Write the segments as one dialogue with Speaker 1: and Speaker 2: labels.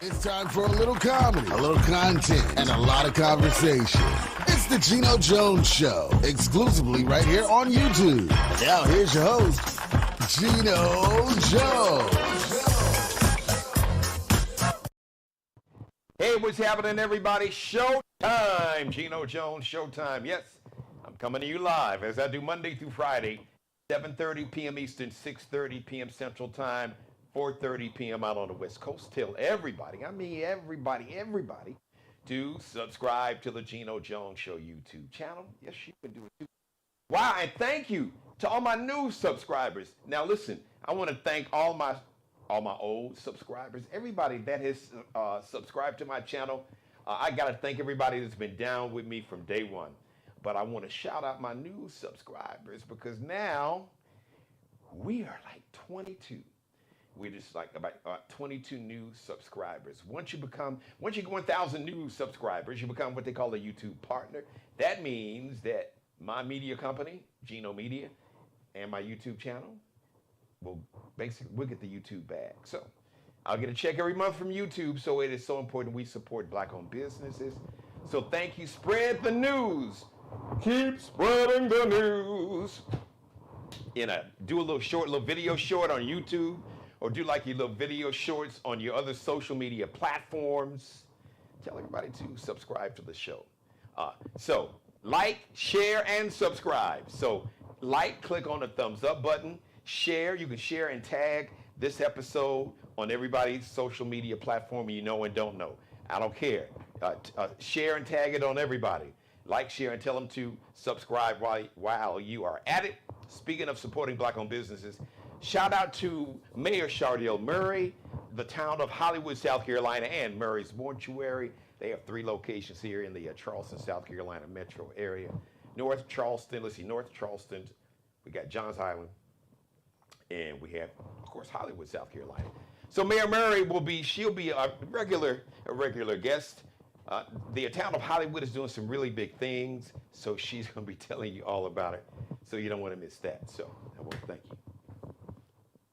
Speaker 1: It's time for a little comedy, a little content, and a lot of conversation. It's the Geno Jones Show, exclusively right here on YouTube. And now here's your host, Geno Jones.
Speaker 2: Hey, what's happening, everybody? Showtime! Geno Jones, Showtime. Yes, I'm coming to you live as I do Monday through Friday, 7:30 p.m. Eastern, 6:30 p.m. Central Time, 4:30 p.m. out on the West Coast. Tell everybody, everybody, to subscribe to the Geno Jones Show YouTube channel. Yes, you can do it too. Wow, and thank you to all my new subscribers. Now listen, I want to thank all my old subscribers, everybody that has subscribed to my channel. I got to thank everybody that's been down with me from day one. But I want to shout out my new subscribers because now we are like 22. We're just like about 22 new subscribers. Once you get 1,000 new subscribers, you become what they call a YouTube partner. That means that my media company, Geno Media, and my YouTube channel, we'll get the YouTube bag. So I'll get a check every month from YouTube. So it is so important we support Black-owned businesses. So thank you. Spread the news. Keep spreading the news. Do a little video short on YouTube, or do like your little video shorts on your other social media platforms. Tell everybody to subscribe to the show. So like, share, and subscribe. So like, click on the thumbs up button. Share, you can share and tag this episode on everybody's social media platform you know and don't know. I don't care. Share and tag it on everybody. Like, share, and tell them to subscribe while you are at it. Speaking of supporting Black-owned businesses, shout out to Mayor Shardell Murray, the town of Hollywood, South Carolina, and Murray's Mortuary. They have 3 locations here in the Charleston, South Carolina metro area. North Charleston, we got Johns Island, and we have, of course, Hollywood, South Carolina. So Mayor Murray she'll be a regular guest. The town of Hollywood is doing some really big things, so she's going to be telling you all about it. So you don't want to miss that. So I want to thank you.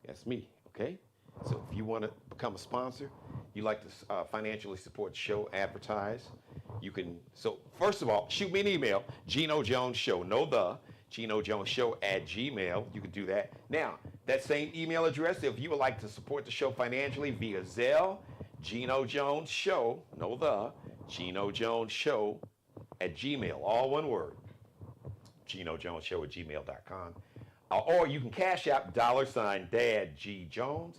Speaker 2: That's me, okay? So if you want to become a sponsor, you like to financially support the show, advertise, you can. So first of all, shoot me an email, Geno Jones Show, Geno Jones Show @gmail. You can do that. Now, that same email address, if you would like to support the show financially via Zelle, Geno Jones Show, Geno Jones Show @gmail, all one word. Geno Jones Show @gmail.com. Or you can cash out $Dad G Jones,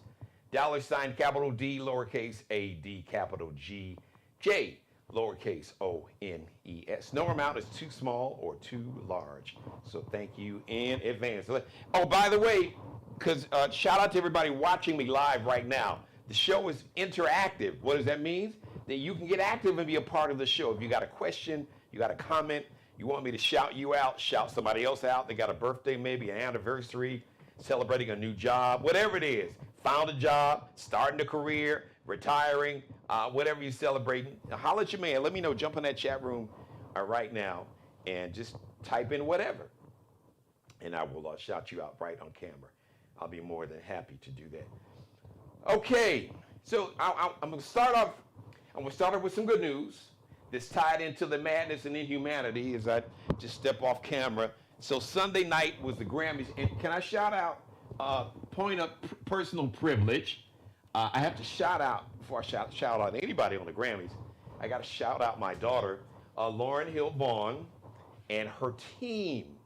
Speaker 2: $ capital D, lowercase a d, capital G, J, lowercase O-N-E-S. No amount is too small or too large. So thank you in advance. Oh, by the way, because shout out to everybody watching me live right now. The show is interactive. What does that mean? That you can get active and be a part of the show. If you got a question, you got a comment, you want me to shout you out, shout somebody else out. They got a birthday, maybe an anniversary, celebrating a new job, whatever it is. Found a job, starting a career, retiring, whatever you're celebrating. Holler at your man. Let me know. Jump in that chat room right now and just type in whatever. And I will shout you out right on camera. I'll be more than happy to do that. Okay, so I'm going to start off. I'm going to start off with some good news. This tied into the madness and inhumanity as I just step off camera. So Sunday night was the Grammys. And can I shout out, point of personal privilege. I have to shout out, before I shout out anybody on the Grammys, I got to shout out my daughter, Lauren Hill Vaughn, and her team.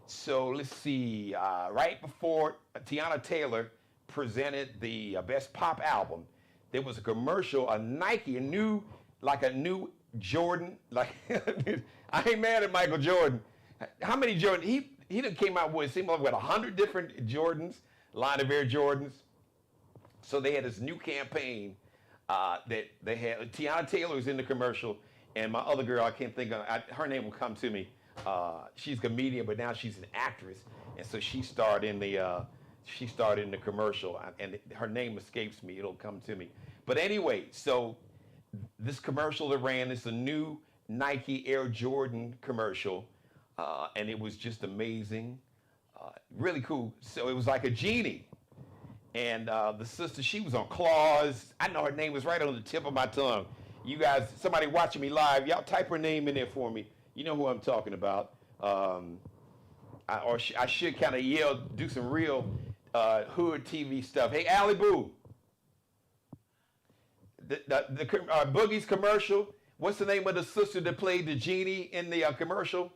Speaker 2: So let's see, right before Tiana Taylor presented the Best Pop Album, there was a commercial, a Nike, a new Jordan. Like, I ain't mad at Michael Jordan. How many Jordan? He done came out with, it seemed like, 100 different Jordans, line of Air Jordans. So they had this new campaign that they had. Tiana Taylor was in the commercial, and my other girl, I can't think of, her name will come to me. She's a comedian, but now she's an actress, and so she starred in the commercial, and her name escapes me. It'll come to me. But anyway, so this commercial that ran, it's a new Nike Air Jordan commercial, and it was just amazing, really cool. So it was like a genie, And the sister, she was on Claus. I know her name was right on the tip of my tongue. You guys, somebody watching me live, y'all type her name in there for me. You know who I'm talking about. I should kind of yell, do some real hood TV stuff. Hey, Allie Boo. The Boogie's commercial. What's the name of the sister that played the genie in the commercial?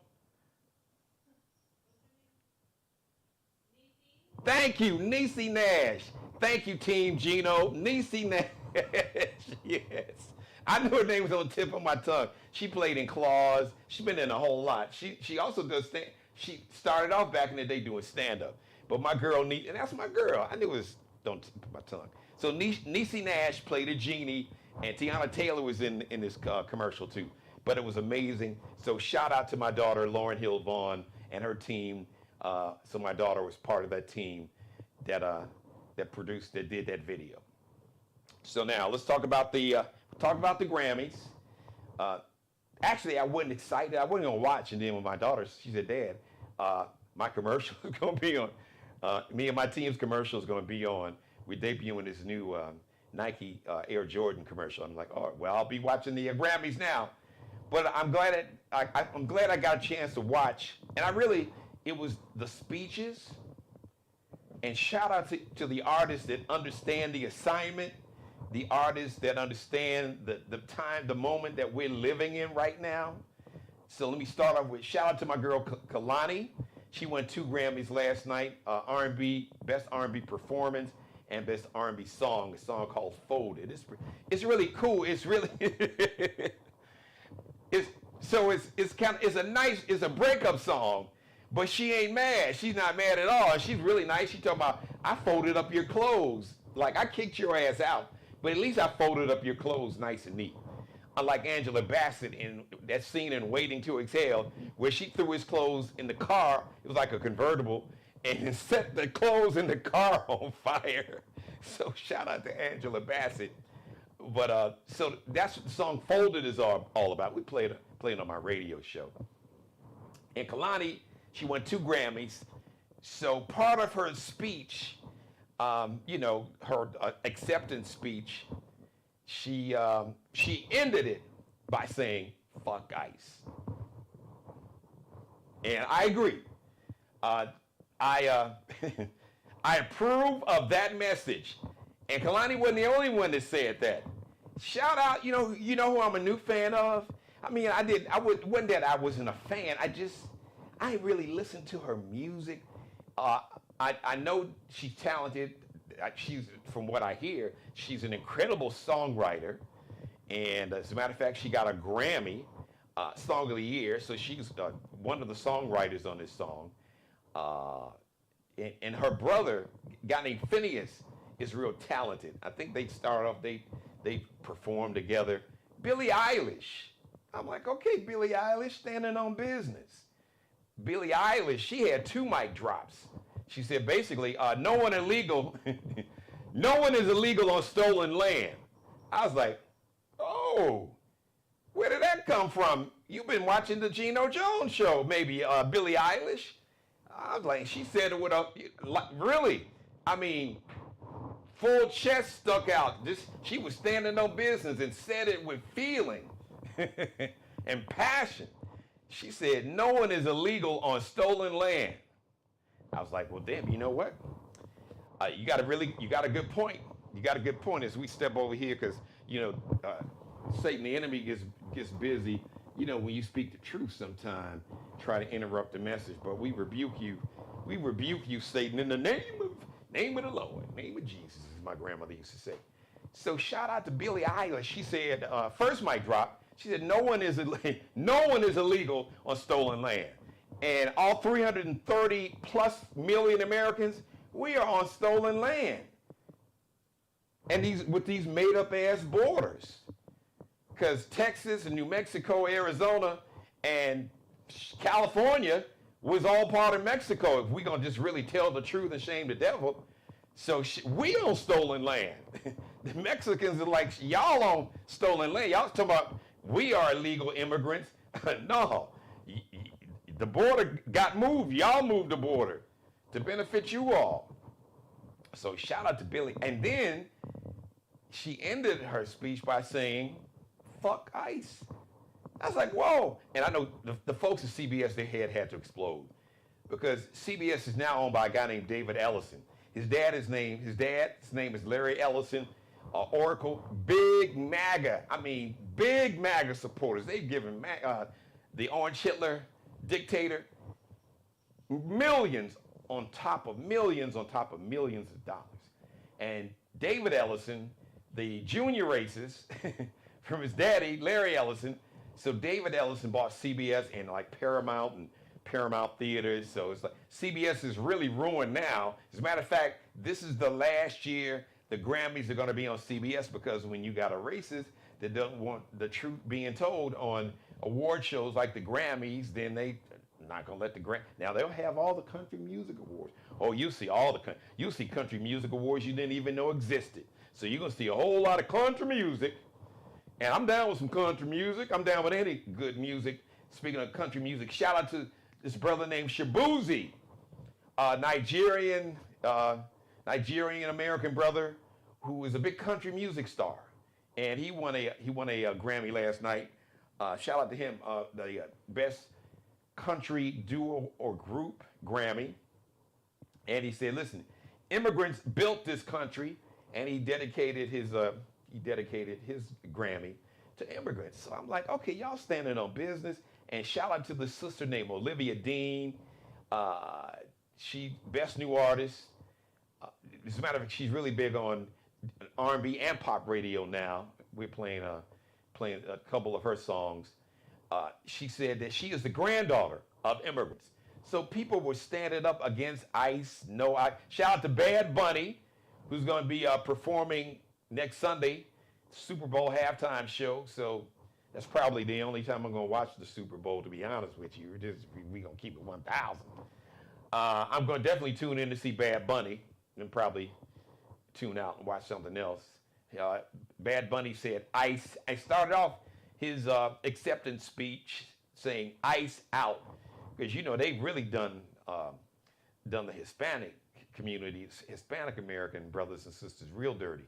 Speaker 2: Thank you, Niecy Nash. Thank you, Team Geno. Niecy Nash. Yes. I knew her name was on the tip of my tongue. She played in Claus. She's been in a whole lot. She also does she started off back in the day doing stand-up. But my girl, and that's my girl. I knew it was on the tip of my tongue. So Niecy Nash played a genie, and Tiana Taylor was in this commercial too. But it was amazing. So shout out to my daughter, Lauren Hill Vaughn, and her team. So my daughter was part of that team that did that video. So now let's talk about the Grammys. Actually, I wasn't excited. I wasn't gonna watch, and then when my daughter, she said, "Dad, my commercial is gonna be on. Me and my team's commercial is gonna be on. We're debuting this new Nike Air Jordan commercial." I'm like, "All right, well, I'll be watching the Grammys now." But I'm glad I got a chance to watch, and it was the speeches, and shout out to the artists that understand the assignment, the artists that understand the time, the moment that we're living in right now. So let me start off with shout out to my girl Kehlani. She won 2 Grammys last night, R&B, Best R&B Performance, and Best R&B Song, a song called Folded. It's really cool. It's really, it's a breakup song. But she ain't mad. She's not mad at all. She's really nice. She talking about, I folded up your clothes. Like, I kicked your ass out, but at least I folded up your clothes nice and neat. Unlike Angela Bassett in that scene in Waiting to Exhale, where she threw his clothes in the car, it was like a convertible, and set the clothes in the car on fire. So shout out to Angela Bassett. But so that's what the song Folded is all about. We played it on my radio show. And Kehlani, she won 2 Grammys. So part of her speech, her acceptance speech, she ended it by saying, "Fuck ICE." And I agree. I approve of that message. And Kehlani wasn't the only one that said that. Shout out, you know who I'm a new fan of? I mean, wasn't that I wasn't a fan. I really listened to her music. I know she's talented. From what I hear, she's an incredible songwriter. And as a matter of fact, she got a Grammy, Song of the Year. So she's one of the songwriters on this song. And her brother, a guy named Phineas, is real talented. I think they started off, they performed together. Billie Eilish. I'm like, okay, Billie Eilish standing on business. Billie Eilish, she had 2 mic drops. She said basically, no one is illegal on stolen land. I was like, oh, where did that come from? You've been watching the Geno Jones show, maybe, Billie Eilish. I was like, she said it with really, I mean, full chest stuck out. She was standing on business and said it with feeling and passion. She said, no one is illegal on stolen land. I was like, well, damn, you know what? You got a good point. You got a good point as we step over here because, Satan, the enemy gets busy, when you speak the truth sometime, try to interrupt the message. But we rebuke you. We rebuke you, Satan, in the name of the Lord, name of Jesus, as my grandmother used to say. So shout out to Billie Eilish. She said, first mic drop, she said, no one is illegal on stolen land. And all 330 plus million Americans, we are on stolen land. And with these made up ass borders. Because Texas and New Mexico, Arizona, and California was all part of Mexico. If we're going to just really tell the truth and shame the devil. So we on stolen land. The Mexicans are like, y'all on stolen land. Y'all talking about we are illegal immigrants. No. The border got moved. Y'all moved the border to benefit you all. So shout out to Billie. And then she ended her speech by saying, fuck ICE. I was like, whoa. And I know the folks at CBS, their head had to explode because CBS is now owned by a guy named David Ellison. His dad's name is Larry Ellison, Oracle, big MAGA supporters. They've given the Orange Hitler dictator millions on top of millions of dollars. And David Ellison, the junior racist from his daddy, Larry Ellison. So David Ellison bought CBS and like Paramount and Paramount Theaters. So it's like CBS is really ruined now. As a matter of fact, this is the last year the Grammys are going to be on CBS because when you got a racist that doesn't want the truth being told on award shows like the Grammys, then they not going to let the Now they'll have all the country music awards. Oh, you see country music awards you didn't even know existed. So you're going to see a whole lot of country music. And I'm down with some country music. I'm down with any good music. Speaking of country music, shout out to this brother named Shabuzi, Nigerian American brother who is a big country music star, and he won a Grammy last night. Shout out to him, the best country duo or group Grammy. And he said, "Listen, immigrants built this country," and he dedicated his Grammy to immigrants. So I'm like, okay, y'all standing on business. And shout out to the sister named Olivia Dean. She best new artist. As a matter of fact, she's really big on R&B and pop radio now. We're playing a couple of her songs. She said that she is the granddaughter of immigrants. So people were standing up against ICE. Shout out to Bad Bunny, who's going to be performing next Sunday, Super Bowl halftime show. So that's probably the only time I'm going to watch the Super Bowl, to be honest with you. We're going to keep it 1,000. I'm going to definitely tune in to see Bad Bunny and probably tune out and watch something else. Bad Bunny said ICE. I started off his acceptance speech saying ICE out, because they've really done the Hispanic communities, Hispanic American brothers and sisters, real dirty.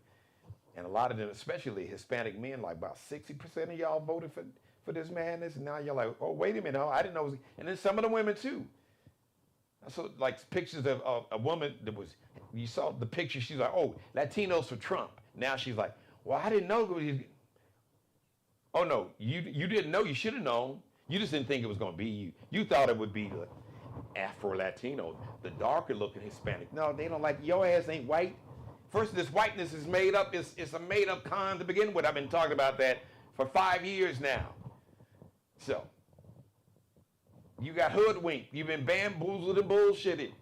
Speaker 2: And a lot of them, especially Hispanic men, like about 60% of y'all voted for this madness. And now you're like, oh, wait a minute, I didn't know. And then some of the women too. I saw like pictures of a woman you saw the picture, she's like, oh, Latinos for Trump. Now she's like, well, I didn't know. Oh no, you didn't know, you should have known. You just didn't think it was going to be you. You thought it would be the Afro-Latino, the darker looking Hispanic. No, they don't like, your ass ain't white. First, this whiteness is made up. It's a made-up con to begin with. I've been talking about that for 5 years now. So, you got hoodwinked. You've been bamboozled and bullshitted.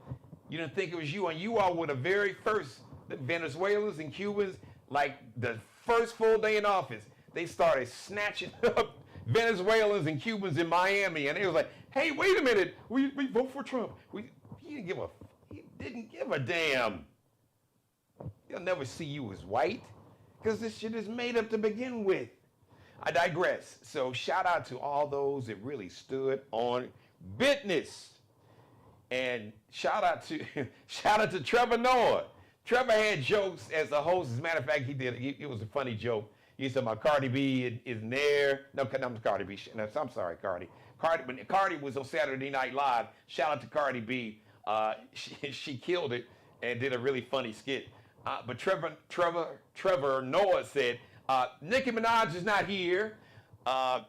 Speaker 2: You didn't think it was you, and you all were the very first. The Venezuelans and Cubans, like the first full day in office, they started snatching up Venezuelans and Cubans in Miami, and they was like, hey, wait a minute, we vote for Trump. He didn't give a damn. They'll never see you as white because this shit is made up to begin with. I digress. So shout out to all those that really stood on business. And shout out to Trevor Noah. Trevor had jokes as a host. As a matter of fact, it was a funny joke. He said my Cardi B isn't there. No, not Cardi B. No, I'm sorry, Cardi. When Cardi was on Saturday Night Live, shout out to Cardi B. She killed it and did a really funny skit. But Trevor Noah said, Nicki Minaj is not here.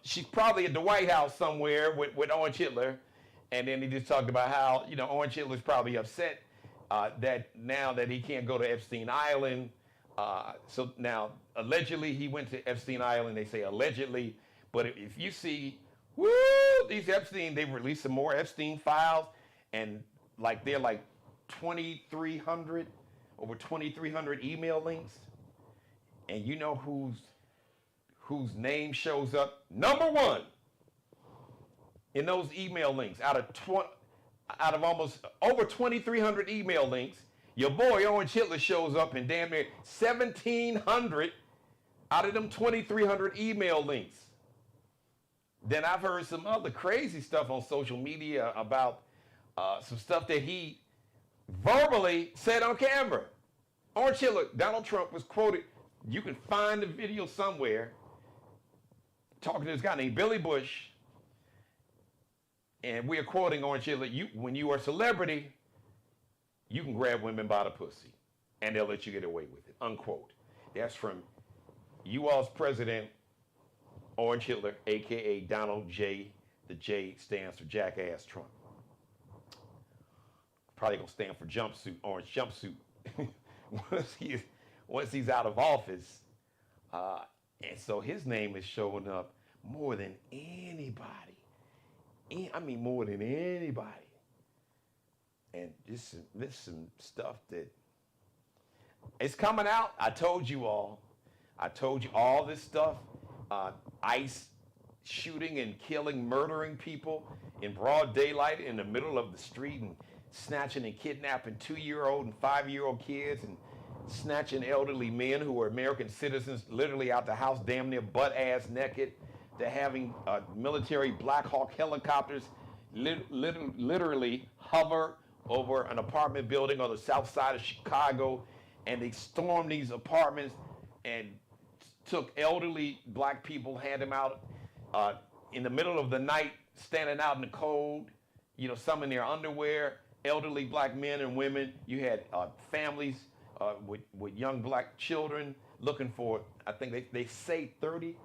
Speaker 2: She's probably at the White House somewhere with Orange Hitler. And then he just talked about how, Orange Hitler's probably upset that now that he can't go to Epstein Island. So now, allegedly, he went to Epstein Island. They say allegedly. But if you see, these Epstein, they've released some more Epstein files. And they're like 2,300. Over 2,300 email links, and you know whose name shows up number one in those email links out of almost over 2,300 email links. Your boy Orange Hitler shows up in damn near 1,700 out of them 2,300 email links. Then I've heard some other crazy stuff on social media about some stuff that he verbally said on camera. Orange Hitler, Donald Trump was quoted. You can find the video somewhere talking to this guy named Billy Bush. And we are quoting Orange Hitler. When you are a celebrity, you can grab women by the pussy and they'll let you get away with it, unquote. That's from you all's president, Orange Hitler, AKA Donald J. The J stands for Jackass Trump. Probably gonna stand for jumpsuit, orange jumpsuit. once he's out of office. And so his name is showing up more than anybody. I mean, more than anybody. And this some stuff that it's coming out. I told you all this stuff. ICE shooting and killing, murdering people in broad daylight in the middle of the street and snatching and kidnapping 2-year-old and 5-year-old kids and snatching elderly men who are American citizens literally out the house damn near butt-ass naked. They're having military Black Hawk helicopters literally hover over an apartment building on the south side of Chicago, and they stormed these apartments and took elderly black people, had them out in the middle of the night, standing out in the cold, some in their underwear, elderly black men and women. You had families with young black children looking for, I think they say 30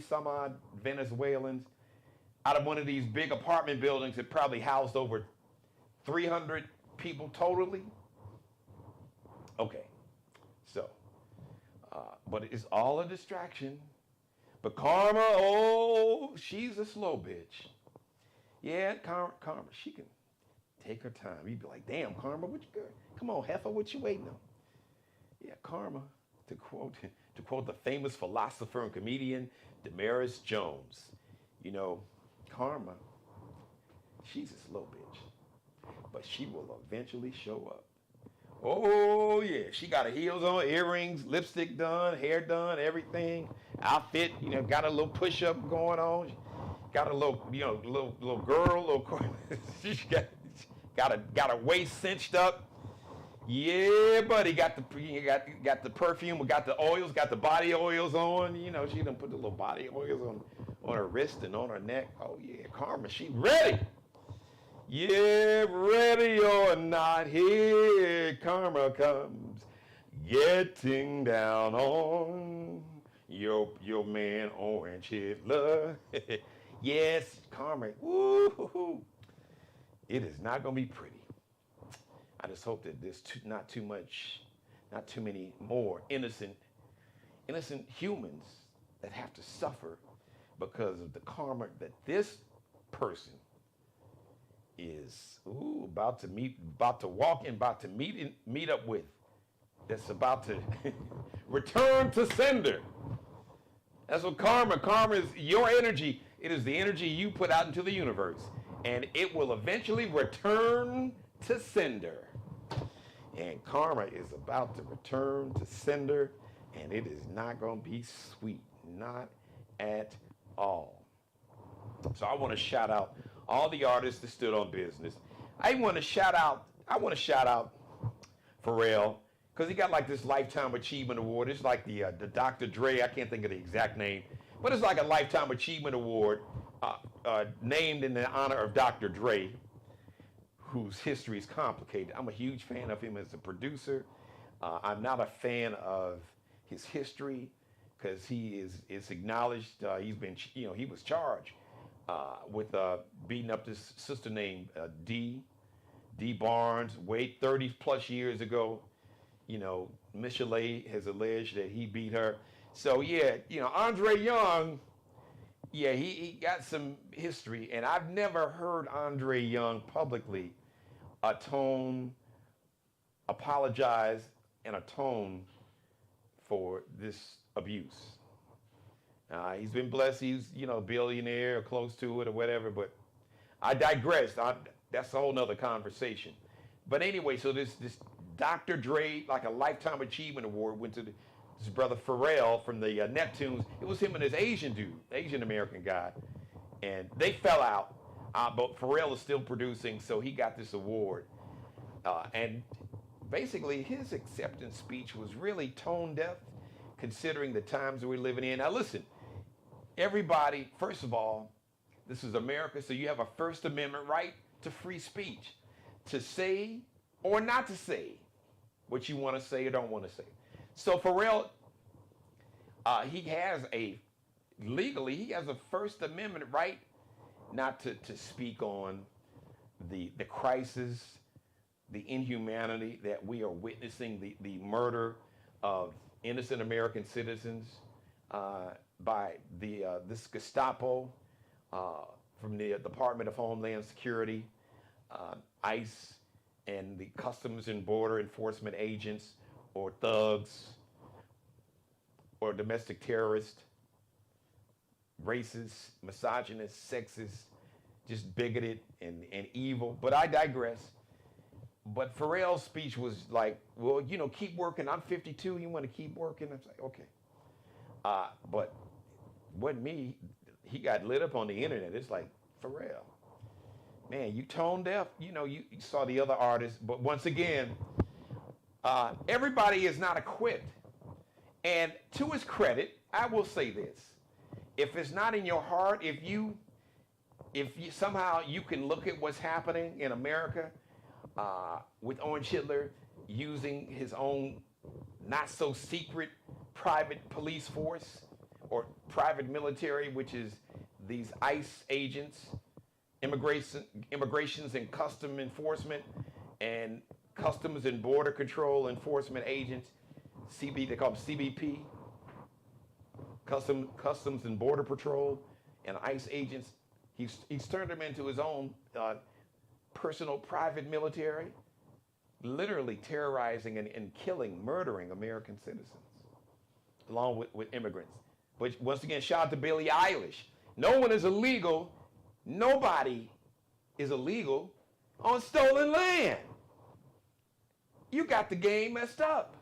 Speaker 2: some odd Venezuelans out of one of these big apartment buildings that probably housed over 300 people totally. Okay, so, but it's all a distraction. But Karma, she's a slow bitch. Yeah, Karma, she can take her time. You'd be like, damn, Karma, what you got? Come on, heifer, what you waiting on? Yeah, Karma, to quote the famous philosopher and comedian Damaris Jones, Karma, she's a slow bitch, but she will eventually show up. Oh yeah, she got her heels on, earrings, lipstick done, hair done, everything, outfit, got a little push-up going on, got a little, little girl, she got her waist cinched up. Yeah, buddy, got the perfume, got the oils, got the body oils on. She done put the little body oils on her wrist and on her neck. Oh yeah, Karma, she ready. Yeah, ready or not, here Karma comes, getting down on your man Orange Hitler. Yes, Karma. Woo-hoo-hoo. It is not gonna be pretty. I just hope that there's not too many more innocent humans that have to suffer because of the karma that this person is about to meet up with. That's about to return to sender. That's what karma is. Your energy. It is the energy you put out into the universe, and it will eventually return to sender. And Karma is about to return to sender, and it is not going to be sweet, not at all. So I want to shout out all the artists that stood on business. I want to shout out Pharrell, because he got like this Lifetime Achievement Award. It's like the Dr. Dre, I can't think of the exact name, but it's like a Lifetime Achievement Award named in the honor of Dr. Dre, whose history is complicated. I'm a huge fan of him as a producer. I'm not a fan of his history because he is acknowledged. He was charged with beating up this sister named D Barnes, 30 plus years ago. Michelet has alleged that he beat her. So yeah, Andre Young, yeah, he got some history, and I've never heard Andre Young publicly apologize and atone for this abuse. He's been blessed. He's, a billionaire or close to it or whatever, but I digress. That's a whole nother conversation. But anyway, so this Dr. Dre, like a Lifetime Achievement Award, went to his brother Pharrell from the Neptunes. It was him and his Asian American guy. And they fell out. But Pharrell is still producing, so he got this award. And basically his acceptance speech was really tone deaf, considering the times that we're living in. Now listen, everybody, first of all, this is America, so you have a First Amendment right to free speech, to say or not to say what you want to say or don't want to say. So Pharrell, legally, he has a First Amendment right not to speak on the crisis, the inhumanity that we are witnessing, the murder of innocent American citizens by this Gestapo from the Department of Homeland Security, ICE, and the Customs and Border Enforcement agents, or thugs, or domestic terrorists, racist, misogynist, sexist, just bigoted and evil. But I digress. But Pharrell's speech was like, well, keep working. I'm 52. You want to keep working? I was like, okay. But wasn't me. He got lit up on the internet. It's like, Pharrell, man, you tone deaf. You saw the other artists. But once again, everybody is not equipped. And to his credit, I will say this. If it's not in your heart, if you somehow you can look at what's happening in America, with Orange Hitler using his own not so secret private police force or private military, which is these ICE agents, immigrations and custom enforcement, and Customs and Border Control Enforcement agents, they call them CBP, Customs and Border Patrol, and ICE agents. He's turned them into his own personal private military, literally terrorizing and killing, murdering American citizens, along with immigrants. But once again, shout out to Billie Eilish. No one is illegal. Nobody is illegal on stolen land. You got the game messed up.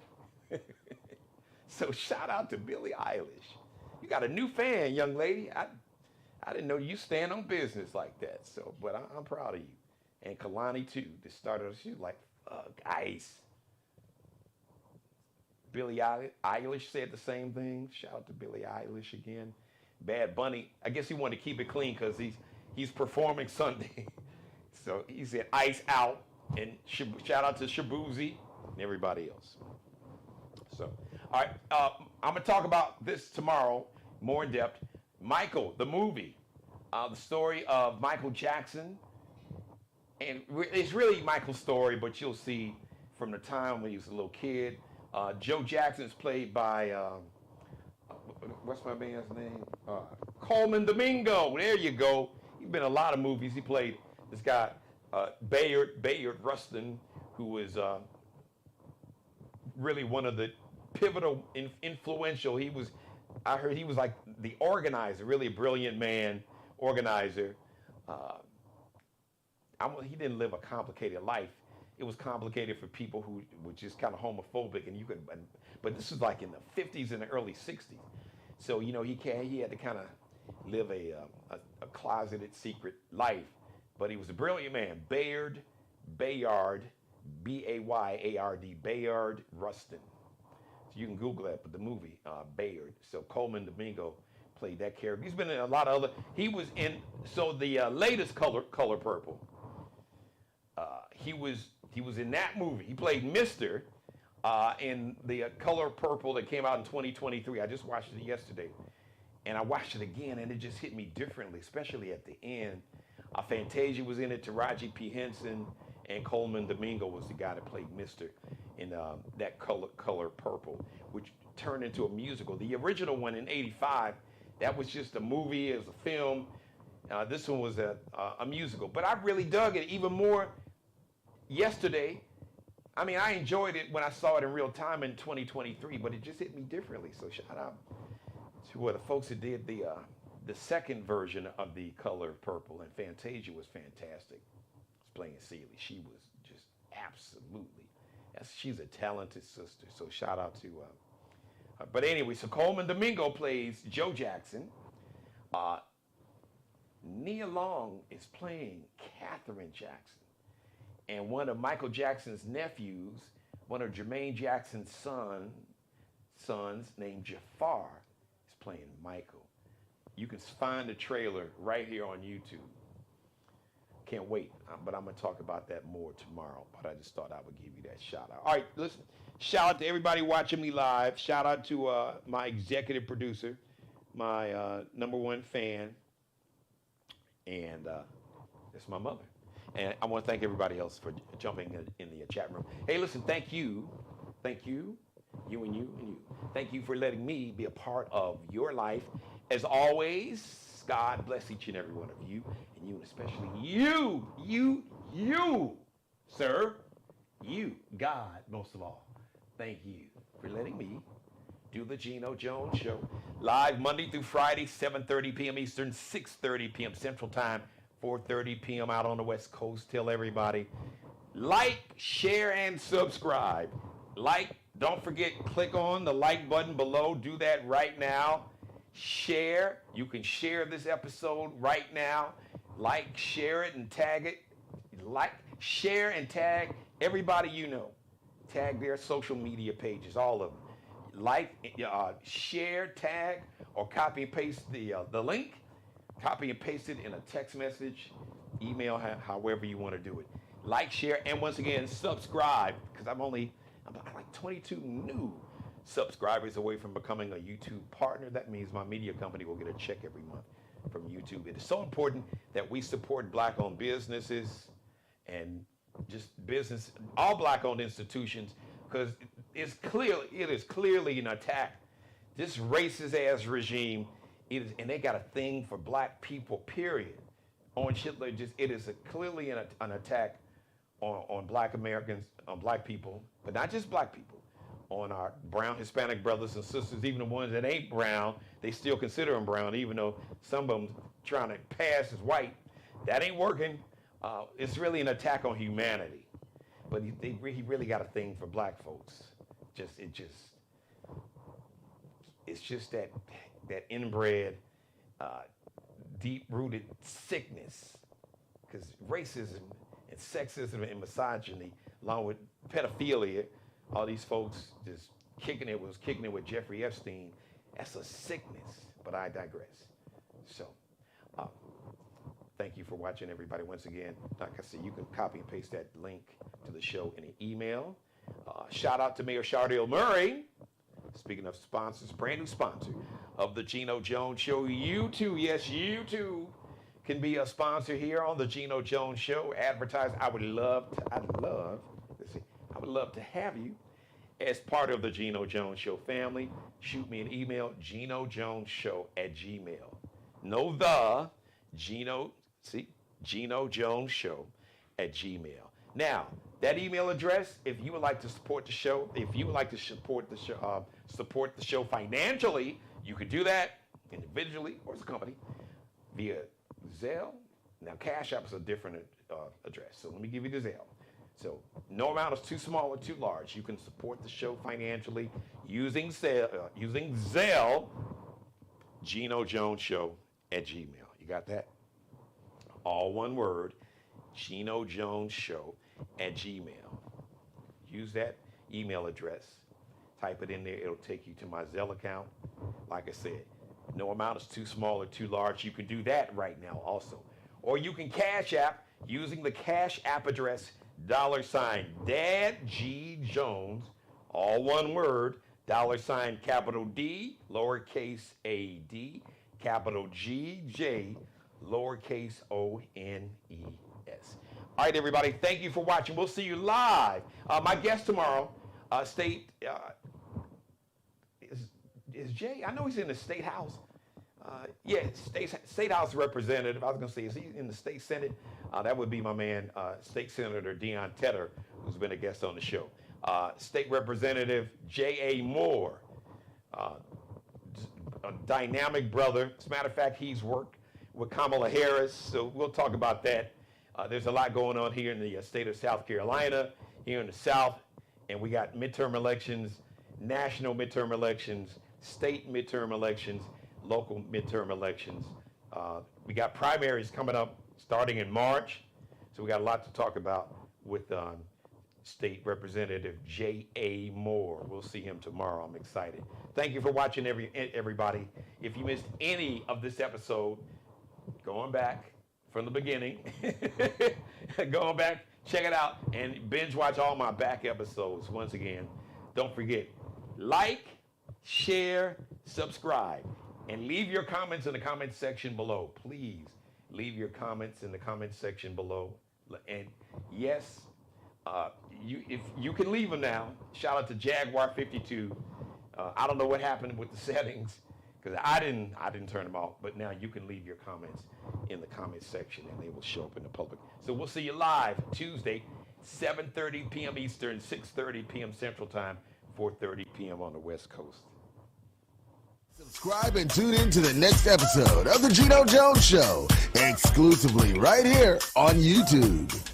Speaker 2: So shout out to Billie Eilish. You got a new fan, young lady. I didn't know you stand on business like that. So, but I'm proud of you. And Kehlani too. That started. She was like, ICE. Billie Eilish said the same thing. Shout out to Billie Eilish again. Bad Bunny. I guess he wanted to keep it clean because he's performing Sunday. So he said ICE out. And shout out to Shabuzi and everybody else. So, all right. I'm going to talk about this tomorrow more in depth. Michael, the movie. The story of Michael Jackson. And it's really Michael's story, but you'll see from the time when he was a little kid. Joe Jackson is played by, what's my man's name? Coleman Domingo. There you go. He's been in a lot of movies. He played this guy, Bayard Rustin, who was really one of the pivotal, influential. I heard he was like the organizer, really a brilliant man, organizer. He didn't live a complicated life. It was complicated for people who were just kind of homophobic, but this was like in the 50s and the early 60s. So he had to kind of live a closeted, secret life. But he was a brilliant man, Bayard, Bayard Bayard Rustin. So you can Google that, but the movie Bayard. So Coleman Domingo played that character. He's been in a lot of other. He was in the latest Color Purple. He was in that movie. He played Mr. In the Color Purple that came out in 2023. I just watched it yesterday, and I watched it again, and it just hit me differently, especially at the end. Fantasia was in it. Taraji P. Henson and Coleman Domingo was the guy that played Mr. in that Color Purple, which turned into a musical. The original one in '85, that was just a movie, it was a film. This one was a musical, but I really dug it even more yesterday. I mean, I enjoyed it when I saw it in real time in 2023, but it just hit me differently. So shout out to the folks that did the second version of the Color Purple, and Fantasia was fantastic. Playing Celie, she was just absolutely. She's a talented sister. So shout out to her. But anyway, so Coleman Domingo plays Joe Jackson. Nia Long is playing Katherine Jackson. And one of Michael Jackson's nephews one of Jermaine Jackson's sons named Jafar is playing Michael. You can find the trailer right here on YouTube. Can't wait, but I'm going to talk about that more tomorrow. But I just thought I would give you that shout out. All right, listen, shout out to everybody watching me live. Shout out to my executive producer, my number one fan, and it's my mother. And I want to thank everybody else for jumping in the chat room. Hey, listen, thank you, you and you and you. Thank you for letting me be a part of your life. As always, God bless each and every one of you, and you, and especially you, sir, you, God, most of all. Thank you for letting me do the Geno Jones Show live Monday through Friday, 7:30 p.m. Eastern, 6:30 p.m. Central Time, 4:30 p.m. out on the West Coast. Tell everybody, like, share, and subscribe. Like, don't forget, click on the like button below. Do that right now. Share. You can share this episode right now. Like, share it, and tag it. Like, share, and tag everybody you know. Tag their social media pages, all of them. Like, share, tag, or copy and paste the link. Copy and paste it in a text message, email, however you want to do it. Like, share, and once again, subscribe, because I'm like 22 new subscribers away from becoming a YouTube partner. That means my media company will get a check every month from YouTube. It is so important that we support Black-owned businesses and just business, all Black-owned institutions, because it is clearly an attack. This racist ass regime, and they got a thing for Black people, period. Orange Hitler, it is clearly an attack on Black Americans, on Black people, but not just Black people, on our brown Hispanic brothers and sisters, even the ones that ain't brown. They still consider them brown, even though some of them trying to pass as white. That ain't working. It's really an attack on humanity. But he really got a thing for Black folks. It's just that inbred, deep-rooted sickness. Because racism and sexism and misogyny, along with pedophilia, all these folks just kicking it with Jeffrey Epstein. That's a sickness, but I digress. So, thank you for watching, everybody. Once again, like I said, you can copy and paste that link to the show in an email. Shout out to Mayor Shardell Murray. Speaking of sponsors, brand new sponsor of the Geno Jones Show. You too, yes, you too, can be a sponsor here on the Geno Jones Show. Advertise. I would love to have you as part of the Geno Jones Show family. Shoot me an email, GenoJonesShow@gmail. No, the Geno Jones Show@gmail. Now, that email address, if you would like to support the show, support the show financially, you could do that individually or as a company via Zelle. Now, Cash App is a different address, so let me give you the Zelle. So no amount is too small or too large. You can support the show financially using Zelle, GenoJonesShow@gmail. You got that? All one word, GenoJonesShow@gmail. Use that email address. Type it in there. It'll take you to my Zelle account. Like I said, no amount is too small or too large. You can do that right now also. Or you can Cash App using the Cash App address, $Dad G Jones, all one word, $, capital D, lowercase a d, capital G J, lowercase ONES. All right, everybody, thank you for watching. We'll see you live. My guest tomorrow, is Jay. I know he's in the State House. State House representative. I was going to say, is he in the State Senate? That would be my man, State Senator Dion Tedder, who's been a guest on the show. State Representative J.A. Moore, a dynamic brother. As a matter of fact, he's worked with Kamala Harris, so we'll talk about that. There's a lot going on here in the state of South Carolina, here in the South, and we got midterm elections, national midterm elections, state midterm elections, local midterm elections. We got primaries coming up starting in March, so we got a lot to talk about with State Representative J.A. Moore. We'll see him tomorrow. I'm excited. Thank you for watching, everybody. If you missed any of this episode, going back from the beginning, going back, check it out, and binge watch all my back episodes. Once again, don't forget, like, share, subscribe, and leave your comments in the comment section below. Please leave your comments in the comment section below. And yes, if you can leave them now. Shout out to Jaguar52. I don't know what happened with the settings because I didn't turn them off. But now you can leave your comments in the comment section and they will show up in the public. So we'll see you live Tuesday, 7:30 p.m. Eastern, 6:30 p.m. Central Time, 4:30 p.m. on the West Coast.
Speaker 1: Subscribe and tune in to the next episode of The Geno Jones Show, exclusively right here on YouTube.